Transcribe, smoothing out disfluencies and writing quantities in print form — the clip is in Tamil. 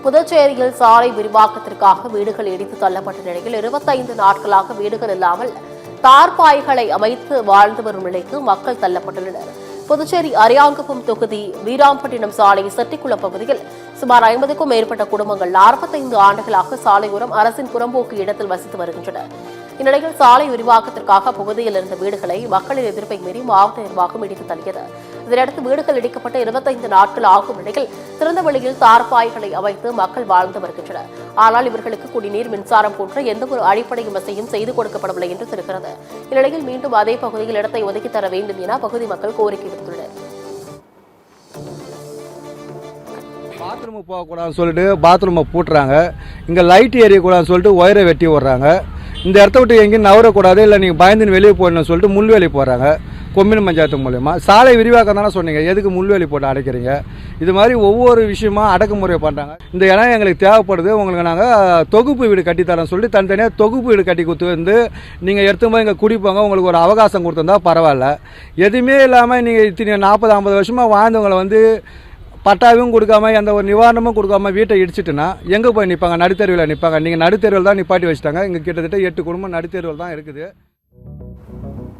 புதுச்சேரியில் சாலை விரிவாக்கத்திற்காக வீடுகள் இடித்து தள்ளப்பட்ட நிலையில் 25 நாட்களாக வீடுகள் இல்லாமல் தார்பாய்களை அமைத்து வாழ்ந்து வரும் நிலைக்கு மக்கள் தள்ளப்பட்டுள்ளனர். புதுச்சேரி அரியாங்குப்பம் தொகுதி வீராம்பட்டினம் சாலை செட்டிக்குளம் பகுதியில் சுமார் 50க்கும் மேற்பட்ட குடும்பங்கள் 45 ஆண்டுகளாக சாலையோரம் அரசின் புறம்போக்கு இடத்தில் வசித்து வருகின்றன. இந்நிலையில் சாலை விரிவாக்கத்திற்காக அப்பகுதியில் இருந்த வீடுகளை மக்களின் எதிர்ப்பை மீறி மாவட்ட நிர்வாகம் இடித்து தள்ளியது. இதனையடுத்து வீடுகள் இடிக்கப்பட்ட 25 நாட்கள் ஆகும் நிலையில் திறந்த வெளியில் தார்பாய்களை அமைத்து மக்கள் வாழ்ந்து வருகின்றனர். ஆனால் இவர்களுக்கு குடிநீர், மின்சாரம் போன்ற எந்தவொரு அடிப்படை வசதியும் செய்து கொடுக்கப்படவில்லை என்று தெரிகிறது. இந்நிலையில் மீண்டும் அதே பகுதியில் இடத்தை ஒதுக்கி தர வேண்டும் என அப்பகுதி மக்கள் கோரிக்கை விடுத்துள்ளனர். பாத்ரூம் போகக்கூடாதுன்னு சொல்லிட்டு பாத்ரூமை பூட்டுறாங்க. இங்கே லைட் எரியக்கூடாதுன்னு சொல்லிட்டு ஒயரை வெட்டி விடுறாங்க. இந்த இடத்த விட்டு எங்கேயும் நவரக்கூடாது, இல்லை நீங்கள் பயந்துன்னு வெளியே போடணும்னு சொல்லிட்டு முள்வேலி போடுறாங்க. கொம்யூன் பஞ்சாயத்து மூலயமா சாலை விரிவாக்கம் தானே சொன்னீங்க, எதுக்கு முள்வேலி போட்டு அடைக்கிறீங்க? இது மாதிரி ஒவ்வொரு விஷயமா அடக்குமுறை பண்ணுறாங்க. இந்த இடம் எங்களுக்கு தேவைப்படுது, உங்களுக்கு நாங்கள் தொகுப்பு வீடு கட்டித்தரோம்னு சொல்லிட்டு தனித்தனியாக தொகுப்பு வீடு கட்டி கொடுத்து வந்து நீங்கள் எடுத்து போய் இங்கே குடிப்பாங்க, உங்களுக்கு ஒரு அவகாசம் கொடுத்துருந்தா பரவாயில்ல. எதுவுமே இல்லாமல் நீங்கள் இத்தனை 40-50 வருஷமாக வாழ்ந்தவங்களை வந்து பட்டாவும் கொடுக்காம எந்த ஒரு நிவாரணமும் கொடுக்காம வீட்டை இடிச்சிட்டுனா எங்கே போய் நிற்பாங்க? நடுத்தெருவில் நிற்பாங்க. நீங்கள் நடுத்தெருவில் தான் நிப்பாட்டி வச்சுட்டாங்க. இங்கே கிட்டத்தட்ட 8 குடும்பம் நடுத்தெருவில் தான் இருக்குது.